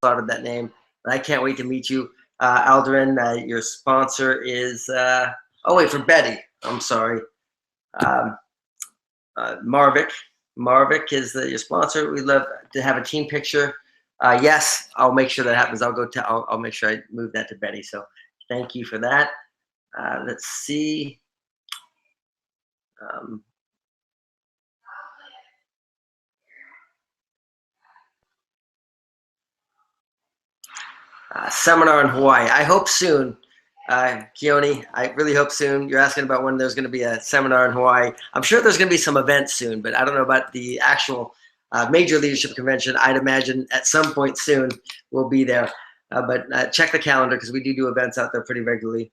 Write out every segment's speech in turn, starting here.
thought of that name, but I can't wait to meet you. Alderin, your sponsor is, oh wait, for Betty, I'm sorry. Marvick. Marvick is your sponsor. We'd love to have a team picture. Yes, I'll make sure that happens. I'll make sure I move that to Betty. So thank you for that. Let's see. Seminar in Hawaii. I hope soon. Keone, I really hope soon. You're asking about when there's going to be a seminar in Hawaii. I'm sure there's going to be some events soon, but I don't know about the actual major leadership convention. I'd imagine at some point soon we'll be there. But check the calendar because we do events out there pretty regularly.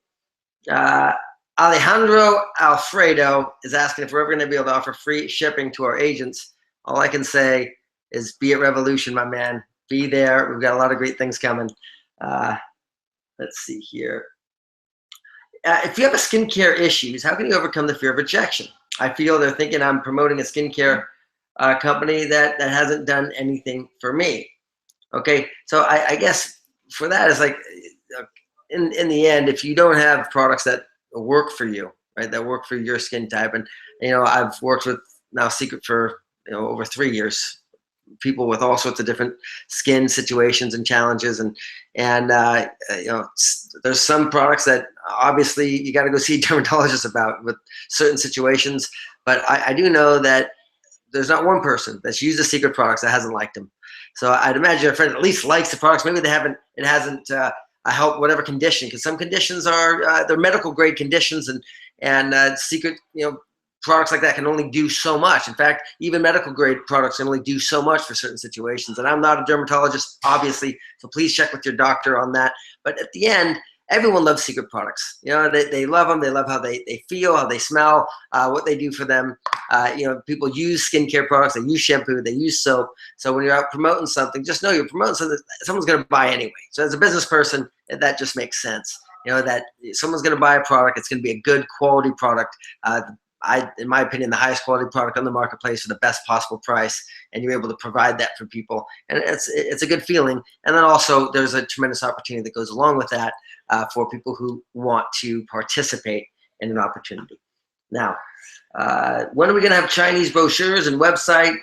Alejandro Alfredo is asking if we're ever going to be able to offer free shipping to our agents. All I can say is be at Revolution, my man. Be there. We've got a lot of great things coming. Let's see here. If you have a skincare issues, how can you overcome the fear of rejection? I feel they're thinking I'm promoting a skincare company that hasn't done anything for me. Okay, so I guess for that is like, in the end, if you don't have products that work for you, right, that work for your skin type, and I've worked with now Secret for over 3 years. People with all sorts of different skin situations and challenges, and there's some products that obviously you got to go see a dermatologist about with certain situations. But I do know that there's not one person that's used the Secret products that hasn't liked them. So I'd imagine a friend at least likes the products. Maybe it hasn't helped whatever condition, because some conditions are they're medical grade conditions, and Secret products like that can only do so much. In fact, even medical grade products can only do so much for certain situations. And I'm not a dermatologist, obviously, so please check with your doctor on that. But at the end, everyone loves Secret products. They love them. They love how they feel, how they smell, what they do for them. People use skincare products. They use shampoo. They use soap. So when you're out promoting something, just know you're promoting something that someone's going to buy anyway. So as a business person, that just makes sense. That someone's going to buy a product. It's going to be a good quality product. In my opinion, the highest quality product on the marketplace for the best possible price, and you're able to provide that for people, and it's a good feeling. And then also there's a tremendous opportunity that goes along with that for people who want to participate in an opportunity. Now, when are we going to have Chinese brochures and website?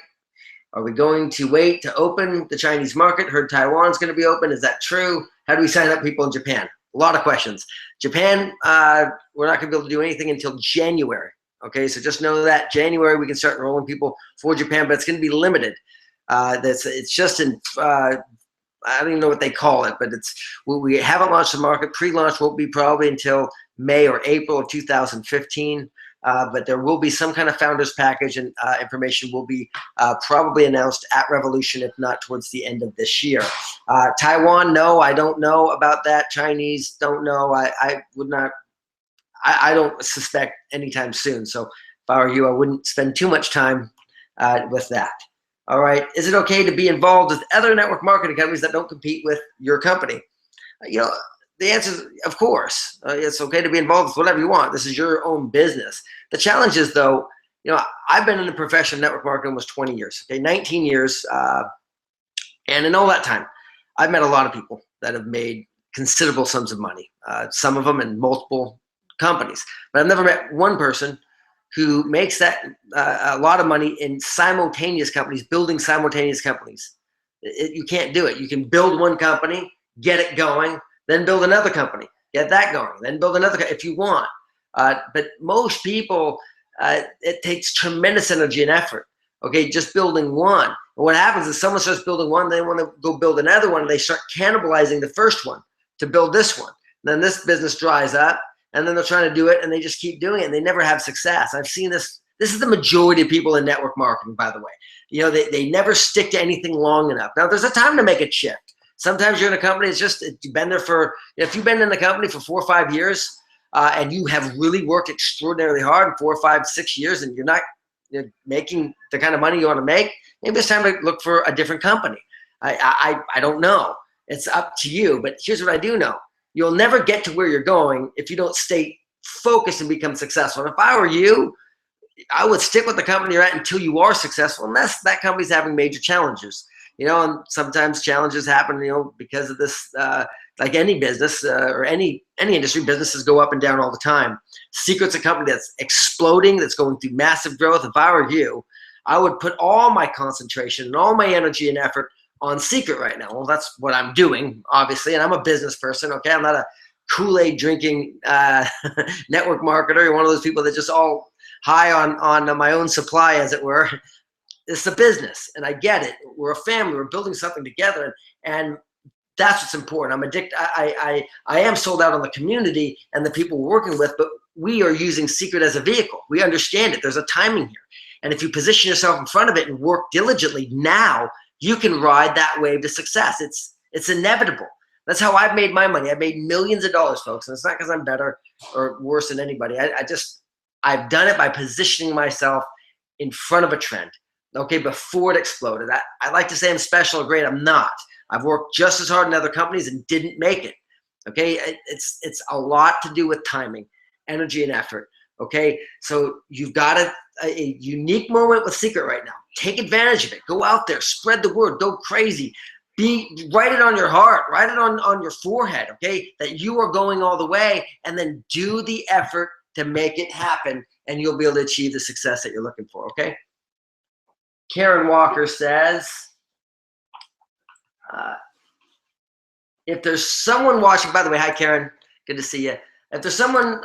Are we going to wait to open the Chinese market? Heard Taiwan's going to be open. Is that true? How do we sign up people in Japan? A lot of questions. Japan, we're not going to be able to do anything until January. Okay, so just know that January we can start enrolling people for Japan, but it's going to be limited. It's just in I don't even know what they call it, but we haven't launched the market. Pre-launch won't be probably until May or April of 2015. But there will be some kind of founders package, and information will be probably announced at Revolution, if not towards the end of this year. Taiwan, no, I don't know about that. Chinese, don't know. I would not. I don't suspect anytime soon. So if I were you, I wouldn't spend too much time with that. All right. Is it okay to be involved with other network marketing companies that don't compete with your company? The answer is, of course. It's okay to be involved with whatever you want. This is your own business. The challenge is, though, I've been in the profession of network marketing almost 20 years, okay, 19 years. And in all that time, I've met a lot of people that have made considerable sums of money, some of them in multiple companies. But I've never met one person who makes that a lot of money in simultaneous companies, building simultaneous companies. You can't do it. You can build one company, get it going, then build another company, get that going, then build another if you want. But most people, it takes tremendous energy and effort, okay, just building one. And what happens is someone starts building one, they want to go build another one, and they start cannibalizing the first one to build this one. And then this business dries up, and then they're trying to do it, and they just keep doing it, and they never have success. I've seen this. This is the majority of people in network marketing, by the way. They never stick to anything long enough. Now, there's a time to make a shift. Sometimes you're in a company, it's just, you've been there for, if you've been in the company for 4 or 5 years, and you have really worked extraordinarily hard in 4 or 5, 6 years, and you're not making the kind of money you want to make, maybe it's time to look for a different company. I don't know. It's up to you. But here's what I do know. You'll never get to where you're going if you don't stay focused and become successful. And if I were you, I would stick with the company you're at until you are successful, unless that company's having major challenges. and sometimes challenges happen, because of this, like any business or any industry, businesses go up and down all the time. Secret's a company that's exploding, that's going through massive growth. If I were you, I would put all my concentration and all my energy and effort on Secret right now. Well, that's what I'm doing, obviously, and I'm a business person, okay? I'm not a Kool-Aid drinking network marketer. You're one of those people that just all high on my own supply, as it were. It's a business, and I get it. We're a family. We're building something together, and that's what's important. I'm addicted. I am sold out on the community and the people we're working with, but we are using Secret as a vehicle. We understand it. There's a timing here, and if you position yourself in front of it and work diligently now, you can ride that wave to success. It's inevitable. That's how I've made my money. I've made millions of dollars, folks, and it's not because I'm better or worse than anybody. I've done it by positioning myself in front of a trend, okay, before it exploded. I like to say I'm special or great. I'm not. I've worked just as hard in other companies and didn't make it, okay? It's a lot to do with timing, energy, and effort, okay? So you've got a unique moment with Secret right now. Take advantage of it. Go out there, spread the word, go crazy. Write it on your heart, write it on your forehead, okay, that you are going all the way, and then do the effort to make it happen, and you'll be able to achieve the success that you're looking for, okay? Karen Walker says, if there's someone watching, by the way, hi Karen, good to see you. If there's someone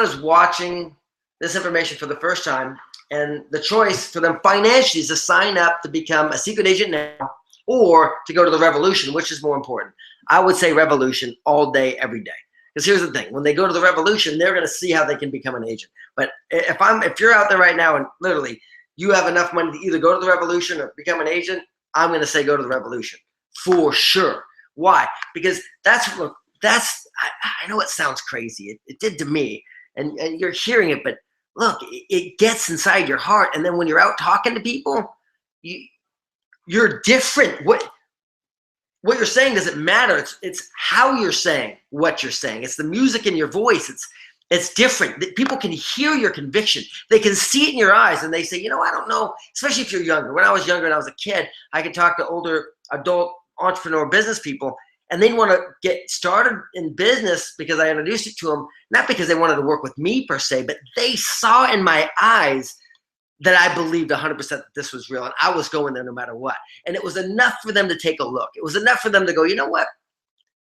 is watching this information for the first time, and the choice for them financially is to sign up to become a Secret agent now, or to go to the Revolution, which is more important? I would say Revolution all day, every day. Because here's the thing: when they go to the Revolution, they're going to see how they can become an agent. But if you're out there right now and literally you have enough money to either go to the Revolution or become an agent, I'm going to say go to the Revolution for sure. Why? Because I know it sounds crazy. It did to me, and you're hearing it, but look, it gets inside your heart, and then when you're out talking to people, you're different. What you're saying doesn't matter. It's how you're saying what you're saying. It's the music in your voice. It's different. People can hear your conviction. They can see it in your eyes, and they say, I don't know, especially if you're younger. When I was younger and I was a kid, I could talk to older adult entrepreneur business people, and they'd want to get started in business because I introduced it to them, not because they wanted to work with me per se, but they saw in my eyes that I believed 100% that this was real, and I was going there no matter what. And it was enough for them to take a look. It was enough for them to go, you know what?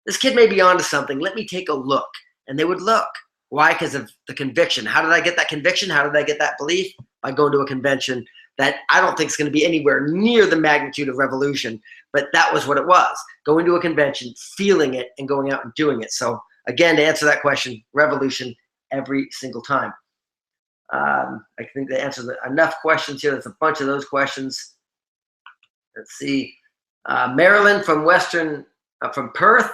This kid may be onto something. Let me take a look. And they would look. Why? Because of the conviction. How did I get that conviction? How did I get that belief? By going to a convention that I don't think is going to be anywhere near the magnitude of Revolution, but that was what it was. Going to a convention, feeling it, and going out and doing it. So again, to answer that question, Revolution every single time. I think they answered enough questions here. There's a bunch of those questions. Let's see. Marilyn from from Perth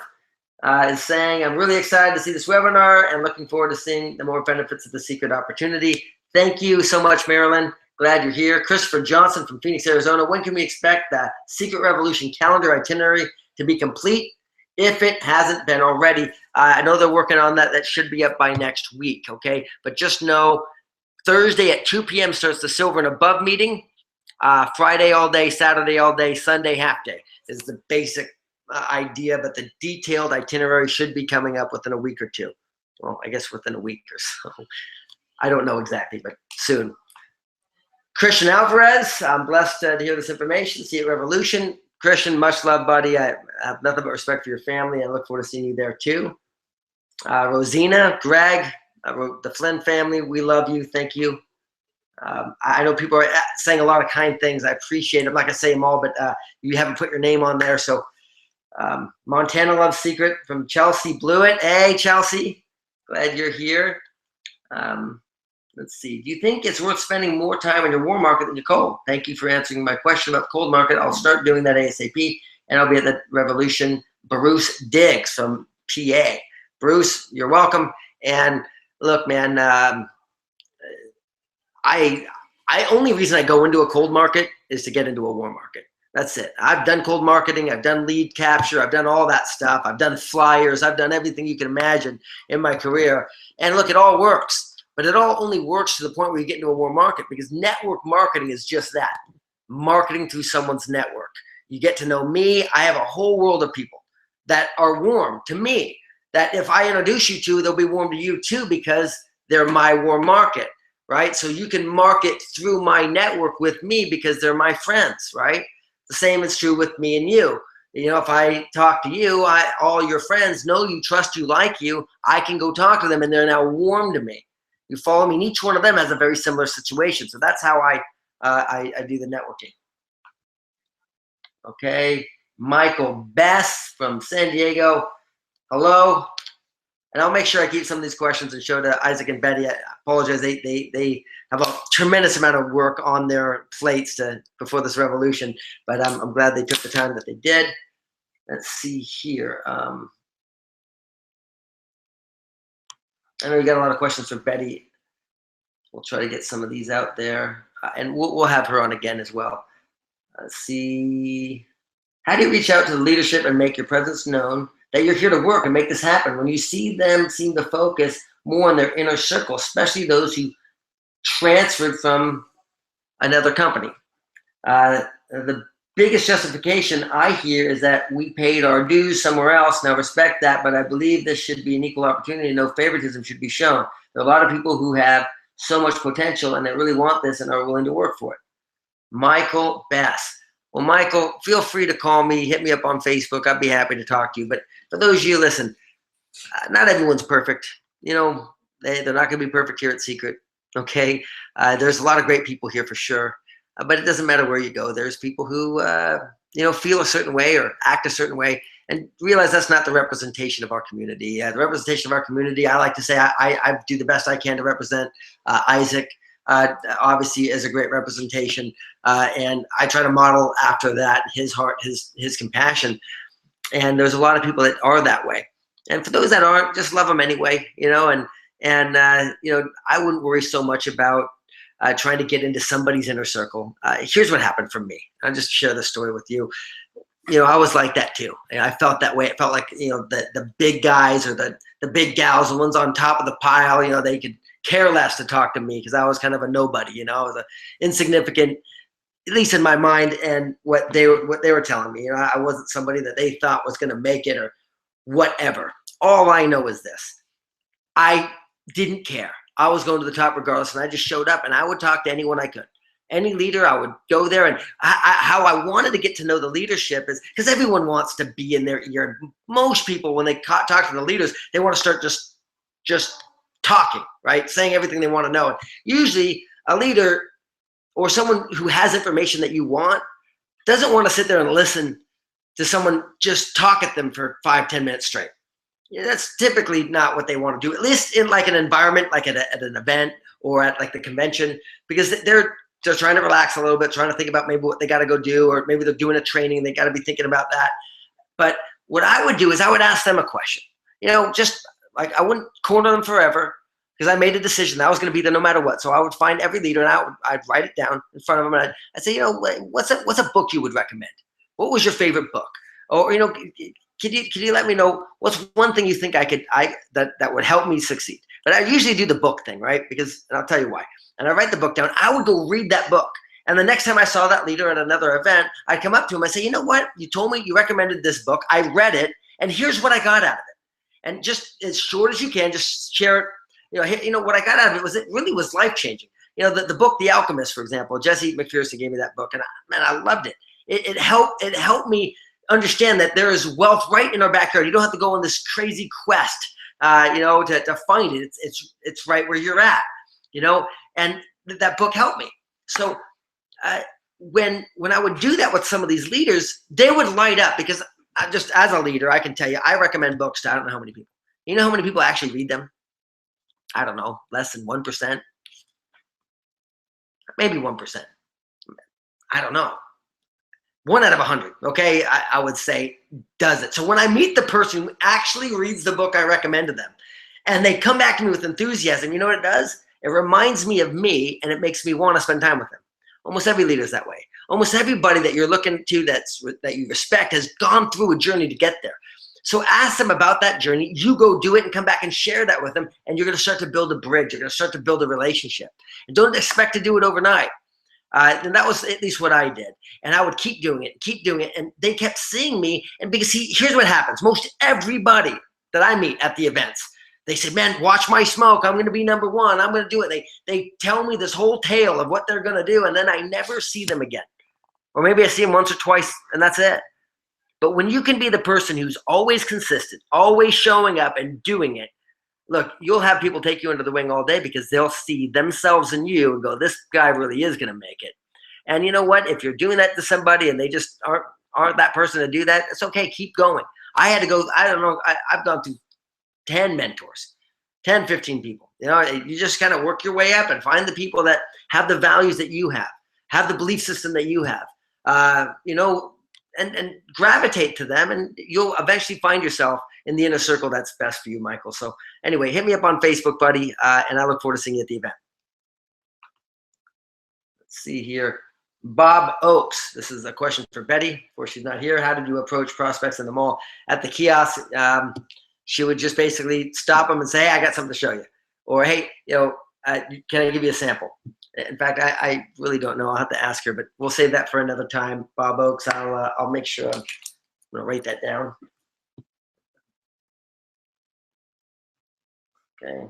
is saying, I'm really excited to see this webinar and looking forward to seeing the more benefits of the Secret opportunity. Thank you so much, Marilyn. Glad you're here. Christopher Johnson from Phoenix, Arizona. When can we expect the Secret Revolution calendar itinerary to be complete if it hasn't been already? I know they're working on that. That should be up by next week, okay? But just know Thursday at 2 p.m. starts the Silver and Above meeting. Friday all day, Saturday all day, Sunday half day is the basic idea, but the detailed itinerary should be coming up within a week or two. Well, I guess within a week or so. I don't know exactly, but soon. Christian Alvarez, I'm blessed to hear this information. See you at Revolution. Christian, much love, buddy. I have nothing but respect for your family. I look forward to seeing you there too. Rosina, Greg, the Flynn family, we love you. Thank you. I know people are saying a lot of kind things. I appreciate it. I'm not going to say them all, but you haven't put your name on there. So Montana Loves Secret from Chelsea Blewett. Hey, Chelsea. Glad you're here. Let's see. Do you think it's worth spending more time in your warm market than your cold? Thank you for answering my question about the cold market. I'll start doing that ASAP, and I'll be at the Revolution. Bruce Diggs from PA. Bruce, you're welcome. And look, man, only reason I go into a cold market is to get into a warm market. That's it. I've done cold marketing. I've done lead capture. I've done all that stuff. I've done flyers. I've done everything you can imagine in my career. And look, it all works. But it all only works to the point where you get into a warm market, because network marketing is just that. Marketing through someone's network. You get to know me. I have a whole world of people that are warm to me, that if I introduce you to, they'll be warm to you too, because they're my warm market, right? So you can market through my network with me because they're my friends, right? The same is true with me and you. You know, if I talk to you, all your friends know you, trust you, like you. I can go talk to them and they're now warm to me. You follow me? And each one of them has a very similar situation. So that's how I do the networking. Okay, Michael Bess from San Diego. Hello. And I'll make sure I keep some of these questions and show to Isaac and Betty. I apologize. They have a tremendous amount of work on their plates before this revolution, but I'm glad they took the time that they did. Let's see here. I know you got a lot of questions for Betty. We'll try to get some of these out there, and we'll have her on again as well. Let's see. How do you reach out to the leadership and make your presence known that you're here to work and make this happen when you see them seem to focus more on their inner circle, especially those who transferred from another company? The biggest justification I hear is that we paid our dues somewhere else. Now, respect that, but I believe this should be an equal opportunity. No favoritism should be shown. There are a lot of people who have so much potential and they really want this and are willing to work for it. Michael Bass. Well, Michael, feel free to call me, hit me up on Facebook. I'd be happy to talk to you. But for those of you, listen, not everyone's perfect. You know, they're not going to be perfect here at Secret. Okay. There's a lot of great people here for sure. But it doesn't matter where you go. There's people who, feel a certain way or act a certain way, and realize that's not the representation of our community. The representation of our community, I like to say I do the best I can to represent Isaac. Obviously is a great representation, and I try to model after that his heart, his compassion. And there's a lot of people that are that way. And for those that aren't, just love them anyway, and I wouldn't worry so much about trying to get into somebody's inner circle. Here's what happened for me. I'll just share the story with you. I was like that too. I felt that way. It felt like, the big guys or the big gals, the ones on top of the pile, they could care less to talk to me because I was kind of a nobody, I was insignificant, at least in my mind, and what they were telling me. I wasn't somebody that they thought was going to make it or whatever. All I know is this. I didn't care. I was going to the top regardless, and I just showed up, and I would talk to anyone I could. Any leader, I would go there. And how I wanted to get to know the leadership is because everyone wants to be in their ear. Most people, when they talk to the leaders, they want to start just talking, right? Saying everything they want to know. And usually a leader or someone who has information that you want doesn't want to sit there and listen to someone just talk at them for 5-10 minutes straight. That's typically not what they want to do, at least in like an environment, like at an event or at like the convention, because they're trying to relax a little bit, trying to think about maybe what they got to go do, or maybe they're doing a training. They got to be thinking about that. But what I would do is I would ask them a question, just like I wouldn't corner them forever because I made a decision that I was going to be there no matter what. So I would find every leader and I'd write it down in front of them. And I'd say, what's a book you would recommend? What was your favorite book? Or, Can you let me know what's one thing you think that would help me succeed? But I usually do the book thing, right? And I'll tell you why. And I write the book down. I would go read that book. And the next time I saw that leader at another event, I'd come up to him. I say, you know what? You told me you recommended this book. I read it, and here's what I got out of it. And just as short as you can, just share it. What I got out of it really was life changing. The book, The Alchemist, for example. Jesse McPherson gave me that book, and I loved it. It helped me understand that there is wealth right in our backyard. You don't have to go on this crazy quest, to find it. It's right where you're at, and that book helped me. So when I would do that with some of these leaders, they would light up because just as a leader, I can tell you, I recommend books to I don't know how many people. You know how many people actually read them? I don't know, less than 1%, maybe 1%. I don't know. 1 out of 100, okay, I would say does it. So when I meet the person who actually reads the book I recommend to them, and they come back to me with enthusiasm, you know what it does? It reminds me of me, and it makes me want to spend time with them. Almost every leader is that way. Almost everybody that you're looking to that you respect has gone through a journey to get there. So ask them about that journey. You go do it and come back and share that with them, and you're going to start to build a bridge. You're going to start to build a relationship. And don't expect to do it overnight. And that was at least what I did. And I would keep doing it. And they kept seeing me. And because here's what happens. Most everybody that I meet at the events, they say, man, watch my smoke. I'm going to be number one. I'm going to do it. They tell me this whole tale of what they're going to do. And then I never see them again. Or maybe I see them once or twice and that's it. But when you can be the person who's always consistent, always showing up and doing it, look, you'll have people take you under the wing all day because they'll see themselves in you and go, this guy really is going to make it. And you know what? If you're doing that to somebody and they just aren't that person to do that, it's okay. Keep going. I had to go, I don't know, I've gone through 10 mentors, 10, 15 people. You know, you just kind of work your way up and find the people that have the values that you have the belief system that you have, you know, and gravitate to them, and you'll eventually find yourself in the inner circle that's best for you, Michael. So anyway, hit me up on Facebook, buddy, and I look forward to seeing you at the event. Let's see here. Bob Oakes. This is a question for Betty, before she's not here. How did you approach prospects in the mall? At the kiosk, she would just basically stop them and say, hey, I got something to show you. Or, hey, you know, can I give you a sample? In fact, I really don't know. I'll have to ask her, but we'll save that for another time. Bob Oakes, I'll make sure I'm going to write that down. Okay.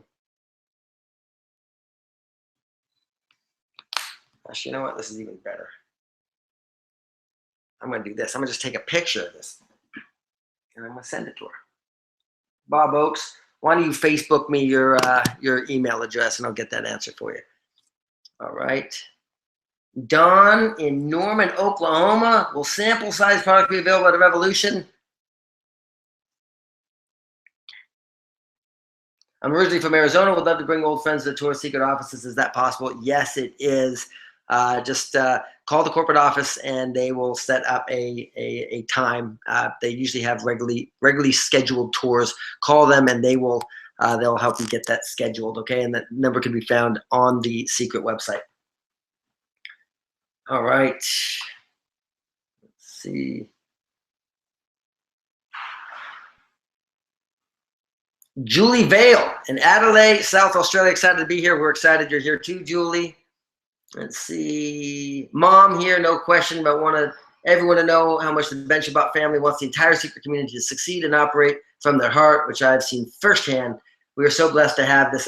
Actually, you know what? This is even better. I'm going to do this. I'm going to just take a picture of this, and I'm going to send it to her. Bob Oakes, why don't you Facebook me your email address, and I'll get that answer for you. All right. Don in Norman, Oklahoma. Will sample size product be available at a Revolution? I'm originally from Arizona. Would love to bring old friends to the tour secret offices. Is that possible? Yes, it is. Just call the corporate office and they will set up a time. They usually have regularly scheduled tours. Call them and they'll help you get that scheduled. Okay, and that number can be found on the secret website. All right. Let's see. Julie Vale in Adelaide, South Australia. Excited to be here. We're excited you're here too, Julie. Let's see. Mom here, no question, but want everyone to know how much the Ben Shabbat family wants the entire secret community to succeed and operate from their heart, which I've seen firsthand. We are so blessed to have these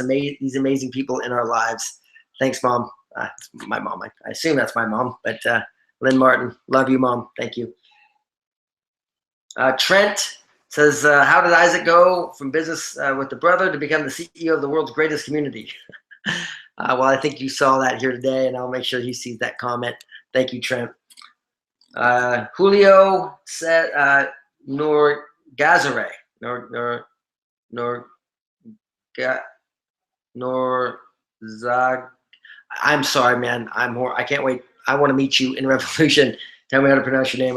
amazing people in our lives. Thanks, Mom. My mom. I assume that's my mom, but Lynn Martin, love you, Mom. Thank you. Trent says, how did Isaac go from business with the brother to become the CEO of the world's greatest community? Well, I think you saw that here today, and I'll make sure he sees that comment. Thank you, Trent. Julio said, Norgazare. I'm sorry, man. I can't wait. I want to meet you in Revolution. Tell me how to pronounce your name.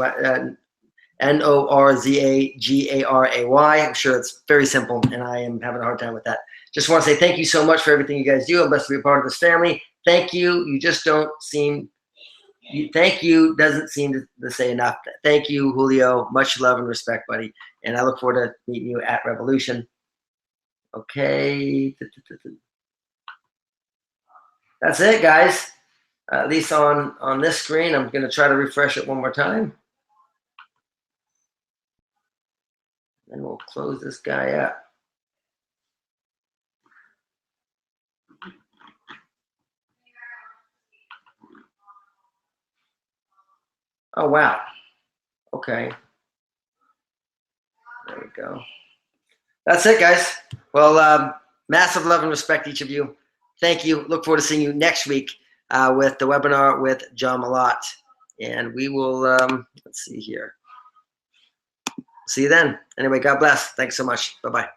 Norzagaray. I'm sure it's very simple, and I am having a hard time with that. Just want to say thank you so much for everything you guys do. I'm blessed to be a part of this family. Thank you. You just don't seem. Thank you doesn't seem to say enough. Thank you, Julio. Much love and respect, buddy. And I look forward to meeting you at Revolution. Okay. That's it, guys. At least on this screen. I'm going to try to refresh it one more time. And we'll close this guy up. Oh, wow. Okay. There we go. That's it, guys. Well, massive love and respect, each of you. Thank you. Look forward to seeing you next week with the webinar with John Malott. And we will, let's see here. See you then. Anyway, God bless. Thanks so much. Bye-bye.